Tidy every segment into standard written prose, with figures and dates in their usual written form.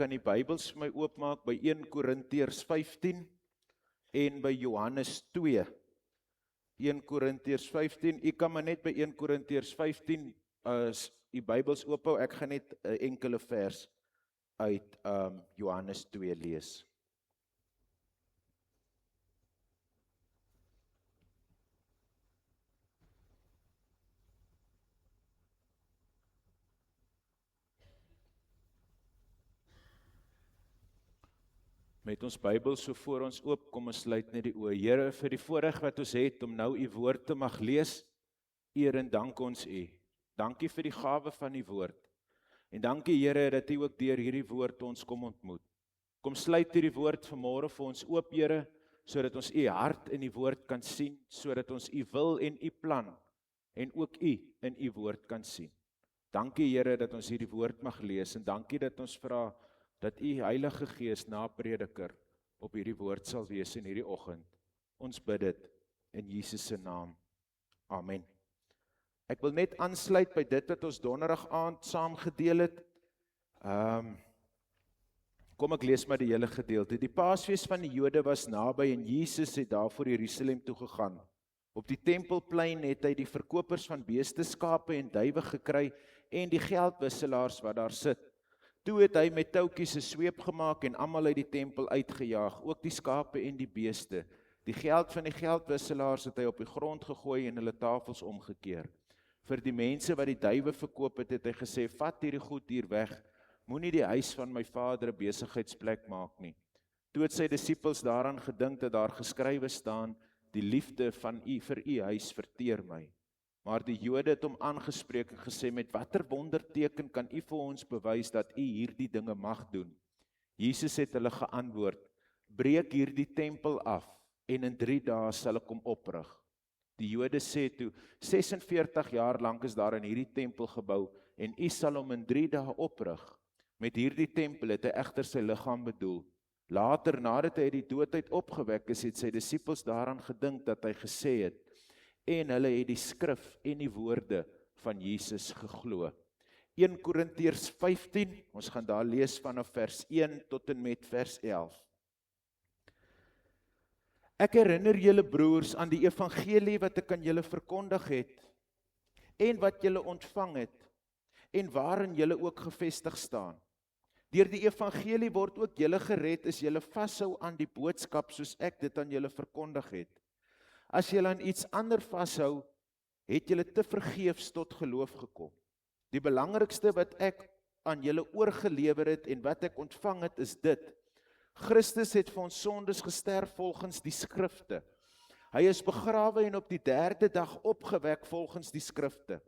kan die Bybels vir my oopmaak by 1 Korintiërs 15 en by Johannes 2. 1 Korintiërs 15, ek kan maar net by 1 Korintiërs 15 as die Bybels oophou, ek gaan net 'n enkele vers uit Johannes 2 lees. Met ons Bybel so voor ons oop, kom ons sluit net die oë. Here, vir die voorreg wat ons het om nou u woord te mag lees, eer en dank ons u. Dankie vir die gawe van die woord. En dankie Here dat u ook deur hierdie woord ons kom ontmoet. Kom sluit hierdie woord vanmôre vir ons oop, Here, sodat ons u hart in die woord kan sien, sodat ons u wil en u plan en ook u in u woord kan sien. Dankie Here dat ons hierdie woord mag lees en dankie dat ons vra dat u Heilige Gees na prediker op hierdie woord sal wees in hierdie oggend. Ons bid dit in Jesus se naam. Amen. Ek wil net aansluit by dit wat ons donderdag aand saam gedeel het. Kom ek lees maar die hele gedeelte. Die Paasfees van die Jode was naby en Jesus het daarvoor Jerusalem toe gegaan. Op die tempelplein het hy die verkopers van beeste, skape en duwe gekry en die geldwisselaars wat daar sit. Toe het hy met touwtjies 'n sweep gemaak en almal uit die tempel uitgejaag, ook die skape en die beeste. Die geld van die geldwisselaars het hy op die grond gegooi en hulle tafels omgekeer. Vir die mense wat die duwe verkoop het, het hy gesê, vat hierdie goed hier weg, moenie die huis van my Vader 'n besigheidsplek maak nie. Toe het sy disippels daaraan gedink dat daar geskrywe staan, die liefde van u vir u huis verteer my. Maar die Jode het hom aangespreek en gesê, met watter wonderteken kan u vir ons bewys dat u hierdie dinge mag doen? Jesus het hulle geantwoord, breek hierdie tempel af en in 3 dae sal ek hom oprig. Die Jode sê toe, 46 jaar lank is daar in hierdie tempel gebou en u sal hom in 3 dae oprig. Met hierdie tempel het hy egter sy liggaam bedoel. Later, nadat hy uit die dood uit opgewek is, het sy disippels daaraan gedink dat hy gesê het, en hulle het die skrif en die woorde van Jesus geglo. 1 Korintiërs 15, ons gaan daar lees vanaf vers 1 tot en met vers 11. Ek herinner julle broers aan die evangelie wat ek aan julle verkondig het, en wat julle ontvang het, en waarin julle ook gevestig staan. Deur die evangelie word ook julle gered as julle vashou aan die boodskap soos ek dit aan julle verkondig het. As julle aan iets ander vashou, het julle te vergeefs tot geloof gekom. Die belangrikste wat ek aan julle oorgelewer het en wat ek ontvang het, is dit. Christus het vir ons sondes gesterf volgens die skrifte. Hy is begrawe en op die 3de dag opgewek volgens die skrifte.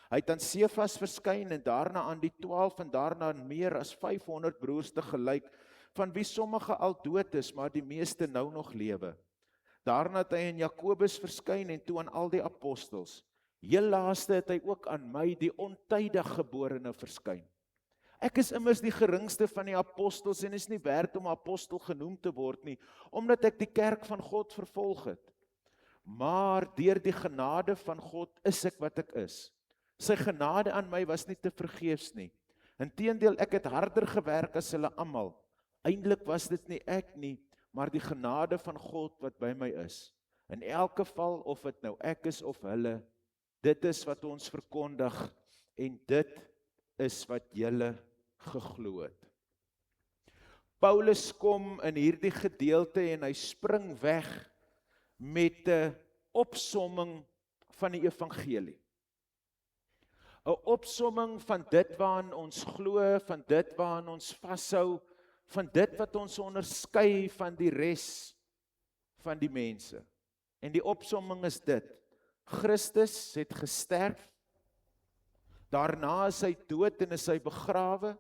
Hy het aan Sefas verskyn en daarna aan die 12 en daarna aan meer as 500 broers te gelyk, van wie sommige al dood is, maar die meeste nou nog lewe. Daarna het hy aan Jakobus verskyn en toe aan al die apostels. Heel laaste het hy ook aan my, die ontydig geborene, verskyn. Ek is immers die geringste van die apostels en is nie werd om apostel genoem te word nie, omdat ek die kerk van God vervolg het. Maar deur die genade van God is ek wat ek is. Sy genade aan my was nie te vergeefs nie. Inteendeel, ek het harder gewerk as hulle almal. Eindelik was dit nie ek nie, maar die genade van God wat by my is. In elke geval, of dit nou ek is of hulle, dit is wat ons verkondig en dit is wat julle geglo het. Paulus kom in hierdie gedeelte en hy spring weg met 'n opsomming van die evangelie. 'n Opsomming van dit waaraan ons glo, van dit waaraan ons vashou, van dit wat ons onderskei van die res van die mense. En die opsomming is dit: Christus het gesterf, daarna is hy dood en is hy begrawe,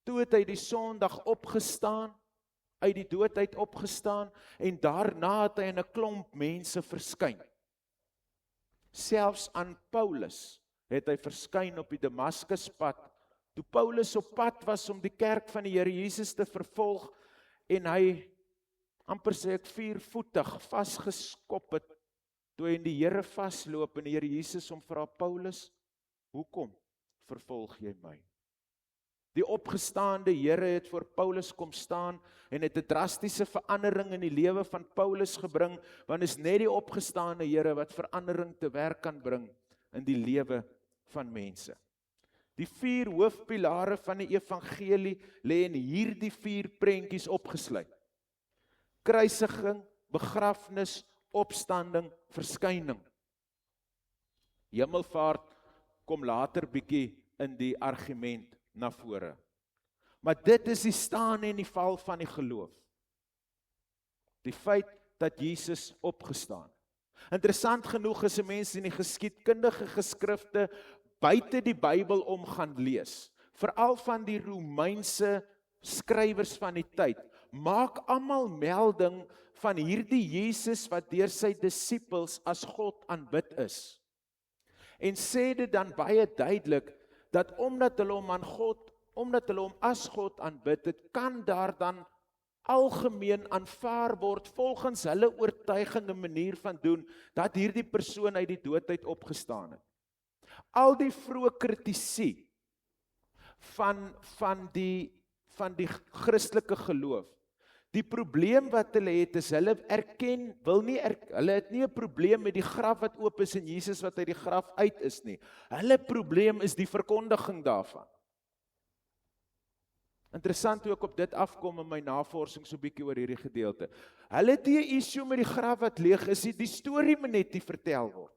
toe het hy die Sondag opgestaan, uit die dood uit opgestaan, en daarna het hy in 'n klomp mense verskyn. Selfs aan Paulus het hy verskyn op die Damaskuspad, toe Paulus op pad was om die kerk van die Here Jesus te vervolg, en hy, amper sê ek 4-voetig, vasgeskop het, toe hy in die Here vasloop, en die Here Jesus hom vra, Paulus, hoekom vervolg jy my? Die opgestaande Here het voor Paulus kom staan en het 'n drastiese verandering in die lewe van Paulus gebring, want is net die opgestaande Here wat verandering te werk kan bring in die lewe van mense. Die 4 hoofpilare van die evangelie lê in hierdie 4 prentjies opgesluit. Kruisiging, begrafnis, opstanding, verskyning. Hemelvaart kom later bietjie in die argument na vore. Maar dit is die staan en die val van die geloof. Die feit dat Jesus opgestaan. Interessant genoeg is 'n mens in die geskiedkundige geskrifte buite die Bybel om gaan lees, veral van die Romeinse skrywers van die tyd, maak almal melding van hierdie Jesus wat deur sy disippels as God aanbid is. En sê dit dan baie duidelik, dat omdat hulle hom as God aanbid het, kan daar dan algemeen aanvaar word volgens hulle oortuiging en manier van doen, dat hierdie persoon uit die dood uit opgestaan het. Al die vroeë kritisie van die Christelike geloof, die probleem wat hulle het is, hulle hulle het nie 'n probleem met die graf wat oop is en Jesus wat uit die graf uit is nie. Hulle probleem is die verkondiging daarvan. Interessant hoe ek op dit afkom in my navorsing so bietjie oor hierdie gedeelte. Hulle het nie 'n issue met die graf wat leeg is, die storie moet net nie vertel word.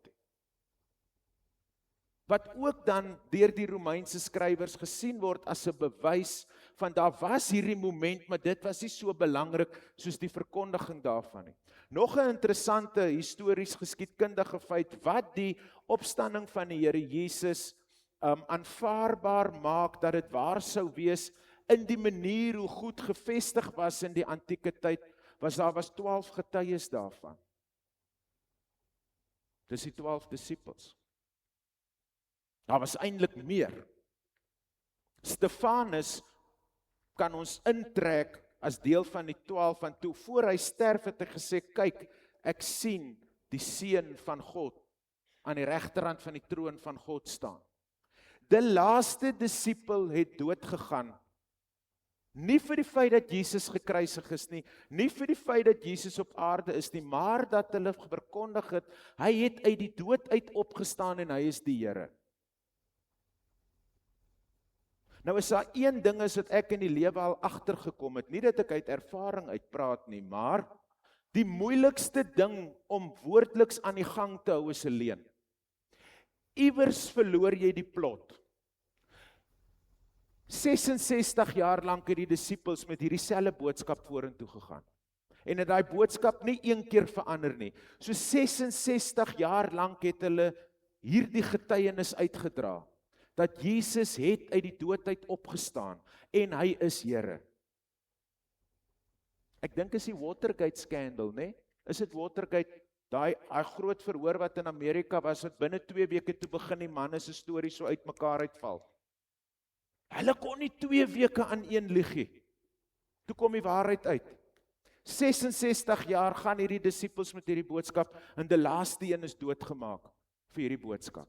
Wat ook dan deur die Romeinse skrywers gesien word as 'n bewys van daar was hierdie moment, maar dit was nie so belangrik soos die verkondiging daarvan nie. Nog 'n interessante histories geskiedkundige feit wat die opstanding van die Here Jesus aanvaarbaar maak dat dit waar sou wees in die manier hoe goed gevestig was in die antieke tyd, daar was 12 getuies daarvan. Dis die 12 disippels. Daar was eintlik meer. Stefanus kan ons intrek as deel van die 12, want toe voor hy sterf het hy gesê, kyk, ek sien die seun van God aan die regterhand van die troon van God staan. Die laaste disipel het dood gegaan. Nie vir die feit dat Jesus gekruisig is nie, nie vir die feit dat Jesus op aarde is nie, maar dat hulle verkondig het, hy het uit die dood uit opgestaan en hy is die Here. Nou is daar een ding is wat ek in die lewe al agtergekom het, nie dat ek uit ervaring uitpraat nie, maar die moeilikste ding om woordeliks aan die gang te hou is 'n leuen. Iewers verloor jy die plot. 66 jaar lank het die disippels met hierdie selfde boodskap vorentoe gegaan. En het daai boodskap nie een keer verander nie. So 66 jaar lank het hulle hierdie getuienis uitgedra, dat Jesus het uit die dood uit opgestaan, en hy is Here. Ek dink is die Watergate scandal, né? Is dit Watergate, daai groot verhoor wat in Amerika was, wat binne 2 weke toe begin die manne se storie so uitmekaar uitval. Hulle kon nie 2 weke aan een liegie. Toe kom die waarheid uit. 66 jaar gaan hierdie disippels met hierdie boodskap, en die laaste een is doodgemaak vir hierdie boodskap.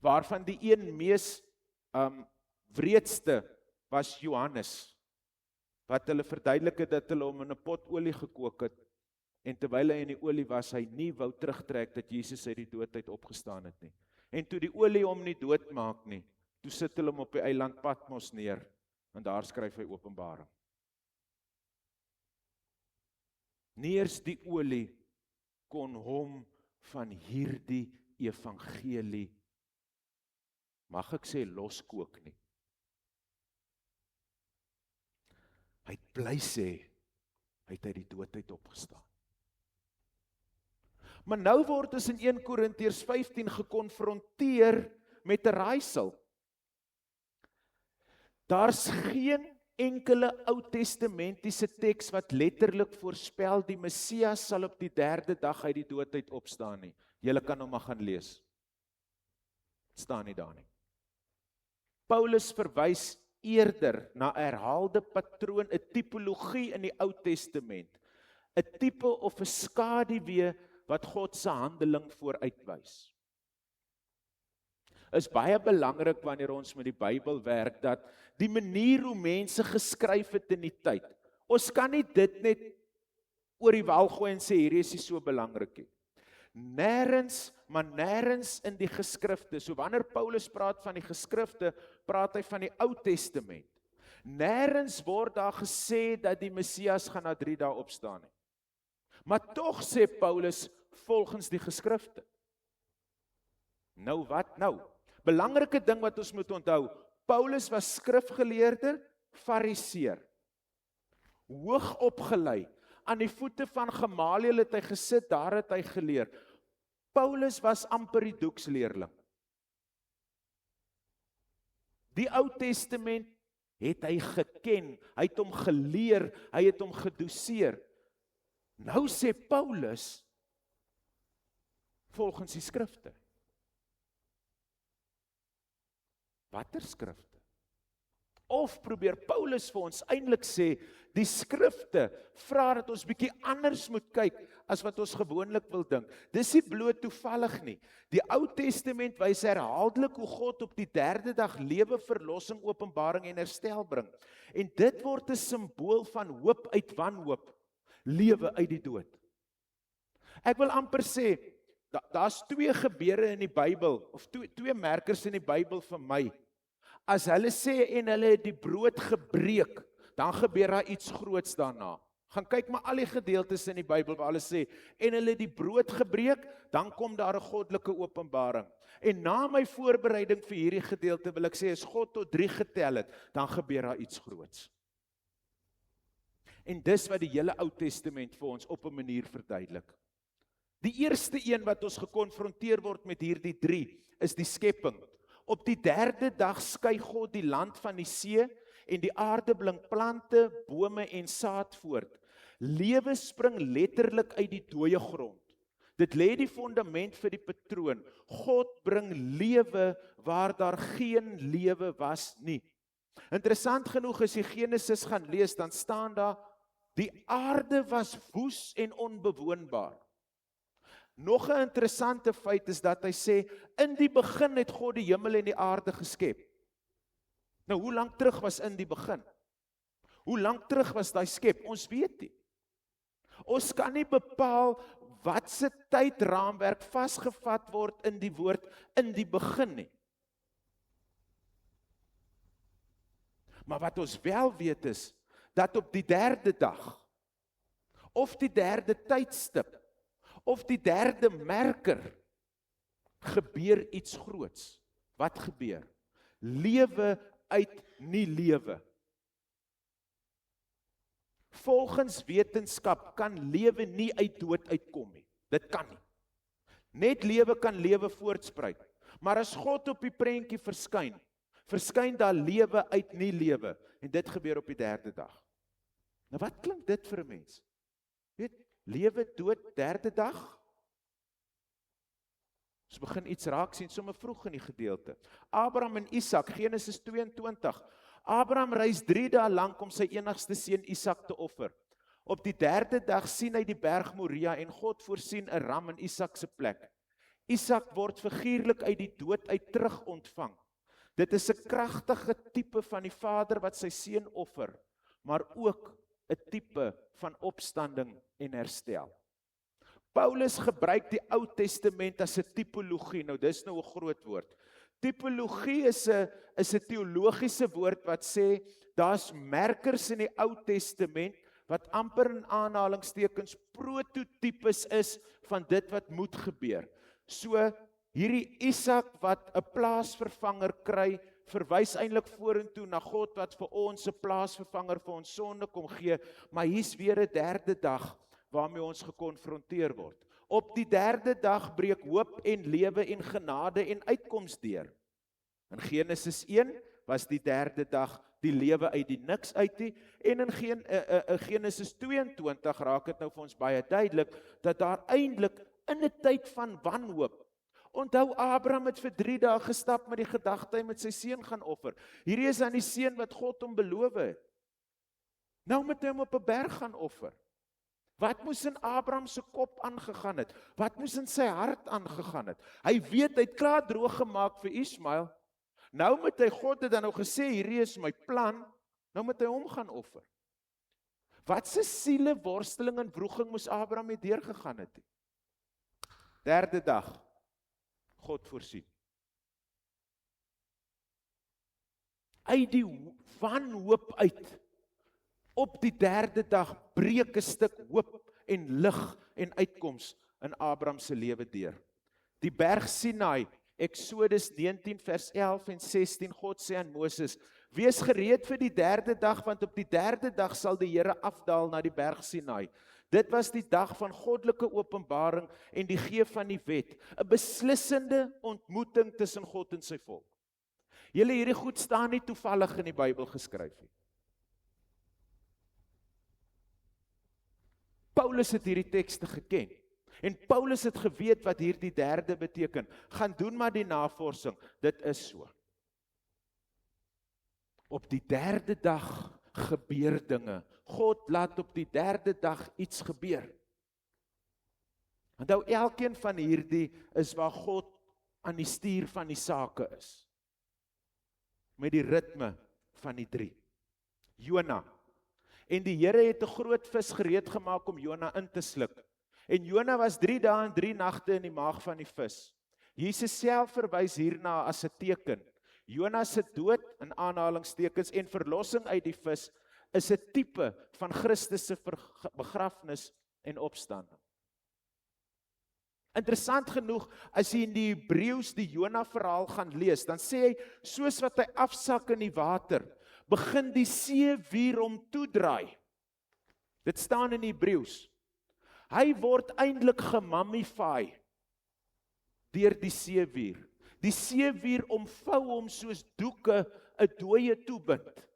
Waarvan die een mees wreedste was Johannes, wat hulle verduidelik het dat hulle hom in 'n pot olie gekook het, en terwyl hy in die olie was, hy nie wou terugtrek dat Jesus uit die dood uit opgestaan het nie. En toe die olie hom nie dood maak nie, toe sit hulle hom op die eiland Patmos neer, en daar skryf hy Openbaring. Nie eers die olie kon hom van hierdie evangelie, mag ek sê, loskook nie. Hy het bly sê, hy het uit die dood uit opgestaan. Maar nou word ons in 1 Korintiërs 15 gekonfronteer met 'n raaisel. Daar's geen enkele Ou Testamentiese teks wat letterlik voorspel die Messias sal op die 3de dag uit die dood uit opstaan nie. Julle kan hom maar gaan lees. Staan nie daar nie. Paulus verwys eerder na 'n herhaalde patroon, 'n tipologie in die Ou Testament, 'n tipe of 'n skaduwee wat God se handeling vooruitwys. is baie belangrik wanneer ons met die Bybel werk, dat die manier hoe mense geskryf het in die tyd, ons kan nie dit net oor die wal gooi en sê, hierdie is nie so belangrik nie. Nêrens, maar nêrens in die geskrifte, so wanneer Paulus praat van die geskrifte, praat hy van die Ou Testament. Nêrens word daar gesê dat die Messias gaan na 3 dae opstaan nie. Maar tog sê Paulus, volgens die geskrifte. Nou wat nou? Belangrike ding wat ons moet onthou, Paulus was skrifgeleerde, fariseer, hoog opgelei, aan die voete van Gamaliel het hy gesit, daar het hy geleer. Paulus was amper die doeksleerling. Die Ou Testament het hy geken, hy het hom geleer, hy het hom gedoseer. Nou sê Paulus, volgens die skrifte. Watter skrifte? Of probeer Paulus vir ons eintlik sê, die skrifte vra dat ons bietjie anders moet kyk as wat ons gewoonlik wil dink. Dis nie bloot toevallig nie. Die Ou Testament wys herhaaldelik hoe God op die 3de dag lewe, verlossing, openbaring en herstel bring. En dit word 'n simbool van hoop uit wanhoop, lewe uit die dood. Ek wil amper sê, daar's 2 gebeure in die Bybel, of twee merkers in die Bybel vir my. As hulle sê en hulle het die brood gebreek, dan gebeur daar iets groots daarna. Gaan kyk maar al die gedeeltes in die Bybel waar hulle sê, en hulle het die brood gebreek, dan kom daar 'n goddelike openbaring. En na my voorbereiding vir hierdie gedeelte wil ek sê, as God tot 3 getel het, dan gebeur daar iets groots. En dis wat die hele Ou Testament vir ons op 'n manier verduidelik. Die eerste een wat ons gekonfronteer word met hierdie 3, is die skepping. Op die 3de dag skei God die land van die see en die aarde bring plante, bome en saad voort. Lewe spring letterlik uit die dooie grond. Dit lê die fondament vir die patroon. God bring lewe waar daar geen lewe was nie. Interessant genoeg as jy Genesis gaan lees, dan staan daar, die aarde was woes en onbewoonbaar. Nog 'n interessante feit is dat hy sê, in die begin het God die hemel en die aarde geskep. Nou, hoe lank terug was in die begin? Hoe lank terug was daai skep? Ons weet nie. Ons kan nie bepaal wat se tydraamwerk vasgevat word in die woord in die begin nie. Maar wat ons wel weet is, dat op die 3de dag, of die 3de tydstip, of die 3de merker, gebeur iets groots. Wat gebeur? Lewe uit nie lewe. Volgens wetenskap kan lewe nie uit dood uitkom nie. Dit kan nie. Net lewe kan lewe voortspruit. Maar as God op die prentjie verskyn daar lewe uit nie lewe. En dit gebeur op die 3de dag. Nou wat klink dit vir 'n mens? Weet, lewe, dood, 3de dag? Ons begin iets raak sien, sommer vroeg in die gedeelte. Abraham en Isak, Genesis 22. Abraham reis 3 dae lank om sy enigste seun Isak te offer. Op die 3de dag sien hy die berg Moria en God voorsien 'n ram in Isak se plek. Isak word figuurlik uit die dood uit terug ontvang. Dit is 'n kragtige tipe van die vader wat sy seun offer, maar ook 'n tipe van opstanding en herstel. Paulus gebruik die Ou Testament as 'n tipologie. Nou dis nou 'n groot woord. Tipologie is 'n teologiese woord wat sê daar's merkers in die Ou Testament wat amper in aanhalingstekens prototipes is van dit wat moet gebeur. So hierdie Isak wat 'n plaasvervanger kry, verwys eintlik vorentoe na God wat vir ons 'n plaasvervanger vir ons sonde kom gee, maar hier's weer 'n 3de dag waarmee ons gekonfronteer word. Op die 3de dag breek hoop en lewe en genade en uitkoms deur. In Genesis 1 was die 3de dag die lewe uit die niks uit nie, en in Genesis 22 raak dit nou vir ons baie duidelik, dat daar eintlik in 'n tyd van wanhoop, onthou Abraham het vir 3 dae gestap met die gedagte hy met sy seun gaan offer. Hierdie is aan die seun wat God hom beloof het. Nou moet hy hom op 'n berg gaan offer. Wat moes in Abraham se kop aangegaan het? Wat moes in sy hart aangegaan het? Hy weet, hy het klaar droog gemaak vir Ismael. Nou moet hy, God het dan nou gesê, hierdie is my plan, nou moet hy hom gaan offer. Wat se siele worsteling en wroging moes Abraham mee deurgegaan het? Derde dag, God voorsien. Uit die wanhoop uit, op die derde dag, breek 'n stuk hoop en lig en uitkoms in Abraham se lewe deur. Die berg Sinai, Exodus 19 vers 11 en 16, God sê aan Moses, wees gereed vir die derde dag, want op die derde dag sal die Here afdaal na die berg Sinai. Dit was die dag van goddelike openbaring en die gee van die wet, 'n beslissende ontmoeting tussen God en sy volk. Julle, hierdie goed staan nie toevallig in die Bybel geskryf nie. Paulus het hierdie tekste geken, en Paulus het geweet wat hierdie derde beteken. Gaan doen maar die navorsing, dit is so. Op die derde dag gebeur dinge. God laat op die derde dag iets gebeur. Onthou, elkeen van hierdie is waar God aan die stuur van die sake is. Met die ritme van die 3. Jona. En die Here het 'n groot vis gereed gemaak om Jona in te sluk. En Jona was 3 dae en 3 nagte in die maag van die vis. Jesus self verwys hierna as 'n teken. Jona se dood, in aanhalingstekens, en verlossing uit die vis, is 'n tipe van Christus se begrafnis en opstanding. Interessant genoeg, as jy in die Hebreëus die Jona verhaal gaan lees, dan sê hy, soos wat hy afsak in die water, begin die seewier hom toedraai. Dit staan in die Hebreëus. Hy word eintlik gemammify deur die seewier. Die seewier omvou hom soos doeke 'n dooie toebind.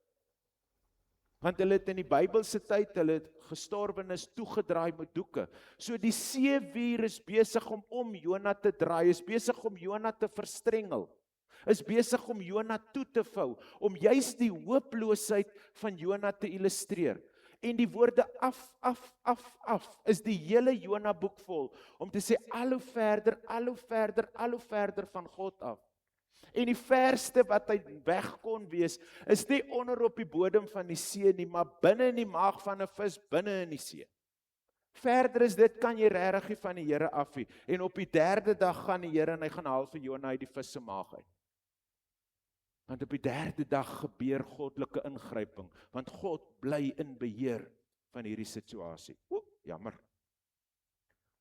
Want hulle het in die Bybelse tyd, hulle het gestorwenes toegedraai met doeke. So die seewier is besig om Jona te draai, is besig om Jona te verstrengel, is besig om Jona toe te vou, om juist die hooploosheid van Jona te illustreer. En die woorde af, is die hele Jona boek vol, om te sê al hoe verder van God af. En die verste wat hy weg kon wees, is nie onder op die bodem van die see nie, maar binne in die maag van 'n vis, binne in die see. Verder is dit, kan jy regtig nie van die Here af nie. En op die derde dag gaan die Here en hy gaan haal vir Jona uit die vis se maag uit. Want op die derde dag gebeur goddelike ingryping, want God bly in beheer van hierdie situasie. Jammer.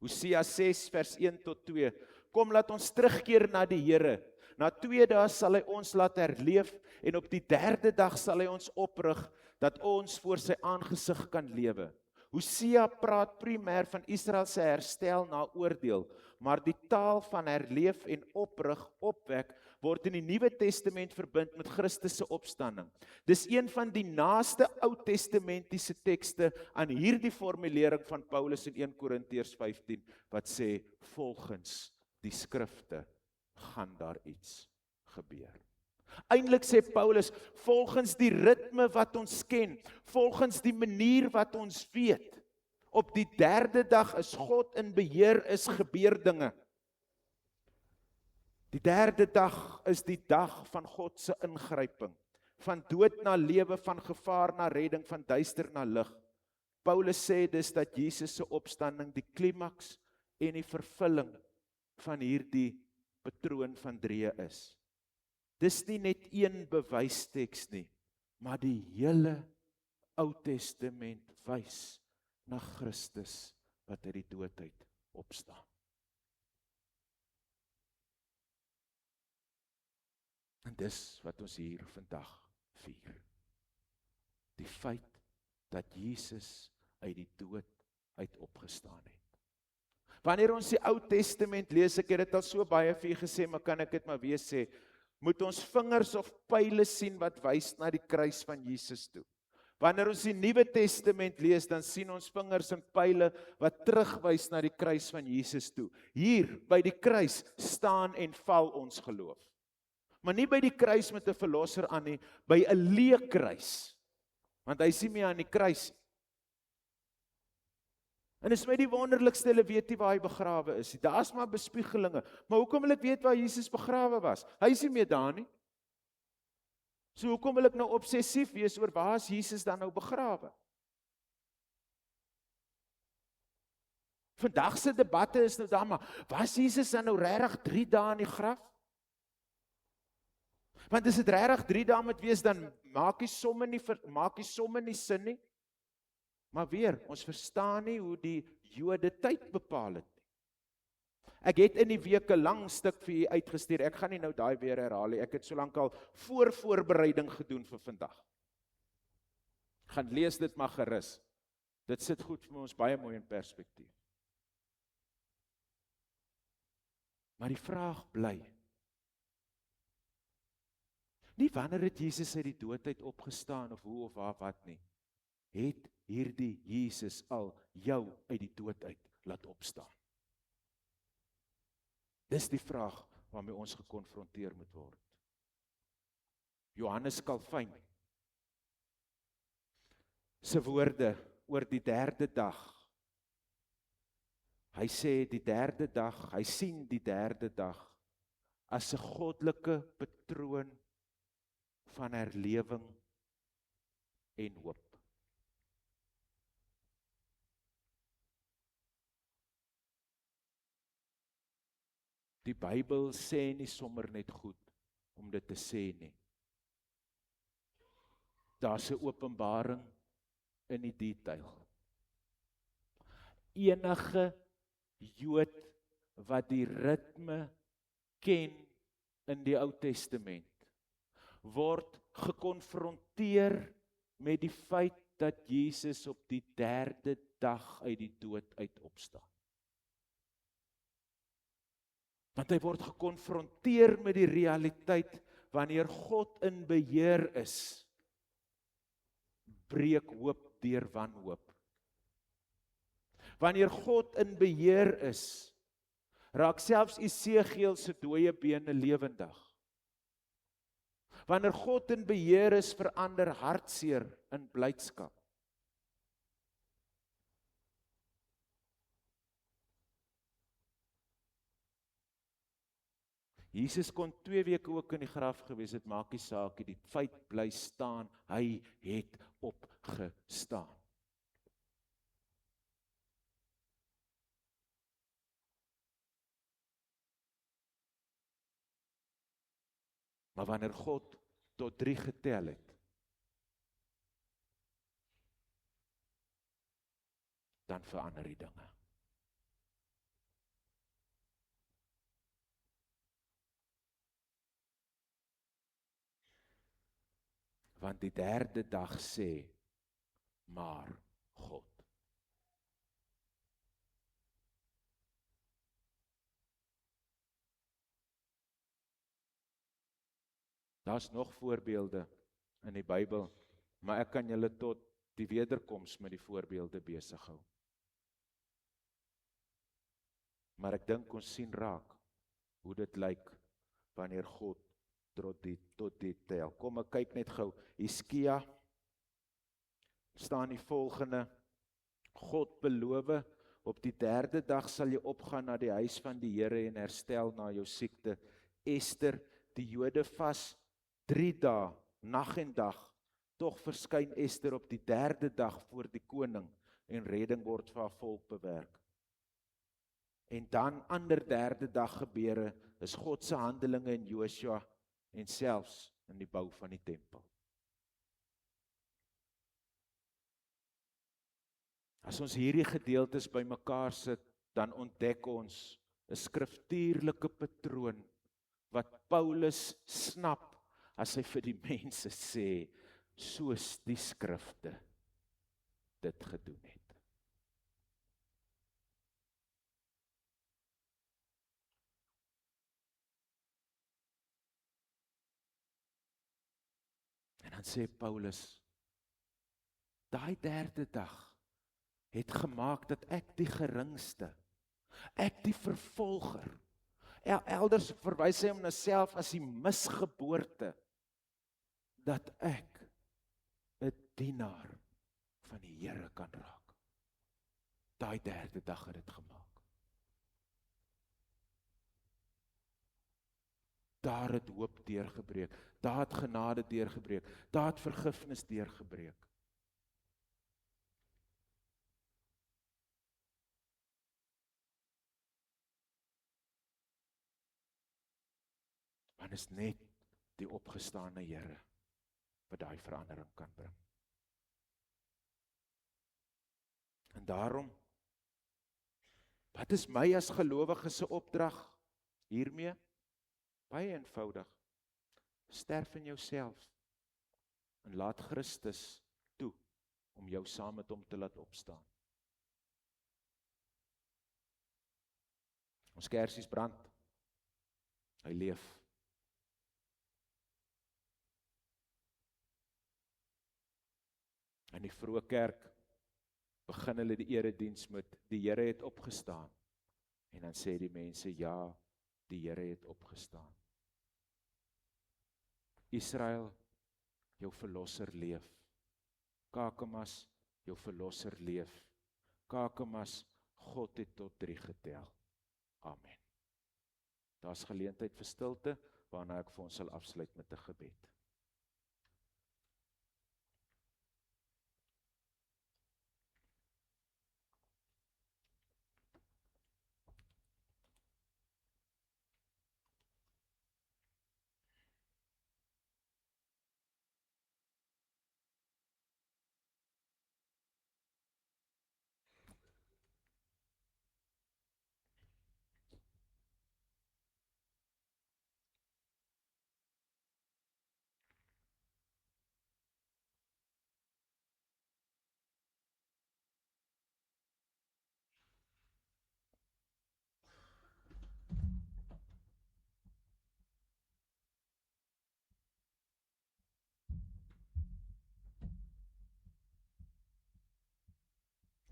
Hosea 6 vers 1 tot 2. Kom, laat ons terugkeer na die Here. Na 2 dae sal hy ons laat herleef, en op die derde dag sal hy ons oprig, dat ons voor sy aangesig kan lewe. Hosea praat primêr van Israel se herstel na oordeel, maar die taal van herleef en oprig, opwek, word in die Nuwe Testament verbind met Christus se opstanding. Dis een van die naaste Ou Testamentiese tekste aan hierdie formulering van Paulus in 1 Korintiërs 15, wat sê, volgens die skrifte gaan daar iets gebeur. Eintlik sê Paulus, volgens die ritme wat ons ken, volgens die manier wat ons weet, op die derde dag is God in beheer, is gebeur dinge. Die derde dag is die dag van God se ingryping, van dood na lewe, van gevaar na redding, van duister na lig. Paulus sê dus dat Jesus se opstanding die klimaks en die vervulling van hierdie patroon van 3 is. Dis nie net een bewysteks nie, maar die hele Ou Testament wys na Christus wat uit die dood uit opstaan. En dis wat ons hier vandag vier. Die feit dat Jesus uit die dood uit opgestaan het. Wanneer ons die Ou Testament lees, ek het dit al so baie vir julle gesê, maar kan ek dit maar weer sê, moet ons vingers of pile sien wat wys na die kruis van Jesus toe. Wanneer ons die Nuwe Testament lees, dan sien ons vingers en pile wat terugwys na die kruis van Jesus toe. Hier by die kruis staan en val ons geloof. Maar nie by die kruis met 'n verlosser aan nie, by 'n leë kruis. Want hy is nie meer aan die kruis. En is my die wonderlikste, hulle weet nie waar hy begrawe is nie. Daar's maar bespiegelinge. Maar hoekom wil ek weet waar Jesus begrawe was? Hy is nie meer daar nie. So hoekom wil ek nou obsessief wees oor waar is Jesus dan nou begrawe? Vandag se debatte is nou daar, maar was Jesus dan nou regtig 3 dae in die graf? Want as dit regtig 3 dae moet wees, dan maak die somme nie sin nie. Maar weer, ons verstaan nie hoe die Jode tyd bepaal het nie. Ek het in die week 'n lang stuk vir u uitgestuur. Ek gaan nie nou daai weer herhaal nie. Ek het solank al voorbereiding gedoen vir vandag. Gaan lees dit maar gerus. Dit sit goed vir ons baie mooi in perspektief. Maar die vraag bly, nie wanneer het Jesus uit die dood uit opgestaan of hoe of waar wat nie. Het hierdie Jesus al jou uit die dood uit laat opstaan? Dis die vraag waarmee ons gekonfronteer moet word. Johannes Calvin se woorde oor die 3de dag. Hy sê die 3de dag, hy sien die 3de dag as 'n goddelike patroon van herlewing en hoop. Die Bybel sê nie sommer net goed om dit te sê nie. Daar's 'n openbaring in die detail. Enige Jood wat die ritme ken in die Ou Testament, word gekonfronteer met die feit dat Jesus op die 3de dag uit die dood uit opstaan. Want hy word gekonfronteer met die realiteit, wanneer God in beheer is, breek hoop deur wanhoop. Wanneer God in beheer is, raak selfs Esegiel se dooie bene lewendig. Wanneer God in beheer is, verander hartseer in blydskap. Jesus kon 2 weke ook in die graf gewees het, maak nie saak nie, die feit bly staan, hy het opgestaan. Maar wanneer God tot 3 getel het, dan verander die dinge. Want die 3de dag sê, maar God. Daar's nog voorbeelde in die Bybel, maar ek kan julle tot die wederkoms met die voorbeelde besig hou. Maar ek dink ons sien raak hoe dit lyk wanneer God tot die tel. Kom ek kyk net gou. Hiskia staan die volgende: God beloof, op die 3de dag sal jy opgaan na die huis van die Here en herstel na jou siekte. Ester, die Jode vas 3 dae, nag en dag, tog verskyn Ester op die 3de dag voor die koning en redding word vir haar volk bewerk. En dan ander 3de dag gebeure is God se handelinge in Josua en selfs in die bou van die tempel. As ons hierdie gedeeltes bymekaar sit, dan ontdek ons 'n skriftuurlike patroon wat Paulus snap as hy vir die mense sê, soos die skrifte dit gedoen het. En dan sê Paulus, daai 3de dag het gemaak dat ek die geringste, ek die vervolger, elders verwys hy hom na self as die misgeboorte, dat ek 'n dienaar van die Here kan raak. Daai derde dag het dit gemaak. Daar het hoop deurgebreek, daar het genade deurgebreek, daar het vergifnis deurgebreek. Want is net die opgestane Here wat daai verandering kan bring. En daarom, wat is my as gelowige se opdrag hiermee? Baie eenvoudig. Sterf in jouself en laat Christus toe om jou saam met hom te laat opstaan. Ons kersies brand. Hy leef. In die vroeë kerk begin hulle die erediens met die Here het opgestaan. En dan sê die mense, ja, die Here het opgestaan. Israel, jou verlosser leef. Kakamas, jou verlosser leef. Kakamas, God het tot 3 getel. Amen. Daar's geleentheid vir stilte, waarna ek vir ons sal afsluit met 'n gebed.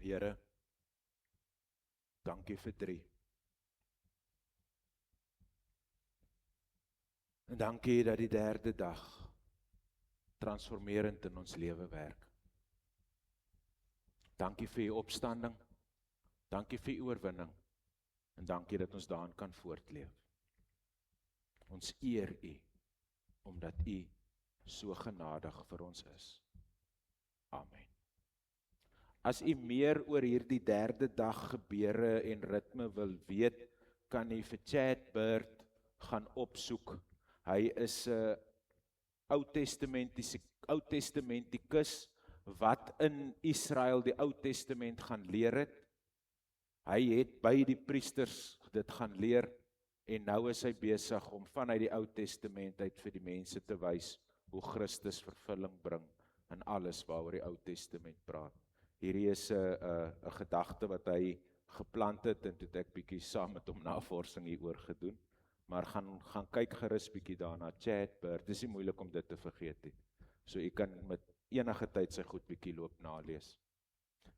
Here, dankie vir 3. En dankie dat die derde dag transformerend in ons lewe werk. Dankie vir u opstanding, dankie vir u oorwinning, en dankie dat ons daarin kan voortleef. Ons eer u, omdat u so genadig vir ons is. Amen. As u meer oor hierdie derde dag gebeure en ritme wil weet, kan u vir Chad Bird gaan opsoek. Hy is 'n Ou Testamentikus wat in Israel die Ou Testament gaan leer het. Hy het by die priesters dit gaan leer en nou is hy besig om vanuit die Ou Testament uit vir die mense te wys hoe Christus vervulling bring in alles waaroor die Ou Testament praat. Hierdie is 'n gedagte wat hy geplant het en toe het ek bietjie saam met hom navorsing hieroor gedoen. Maar gaan kyk gerus bietjie daarna. Chad Bird, dis nie moeilik om dit te vergeet nie. So u kan met enige tyd sy goed bietjie loop nalees.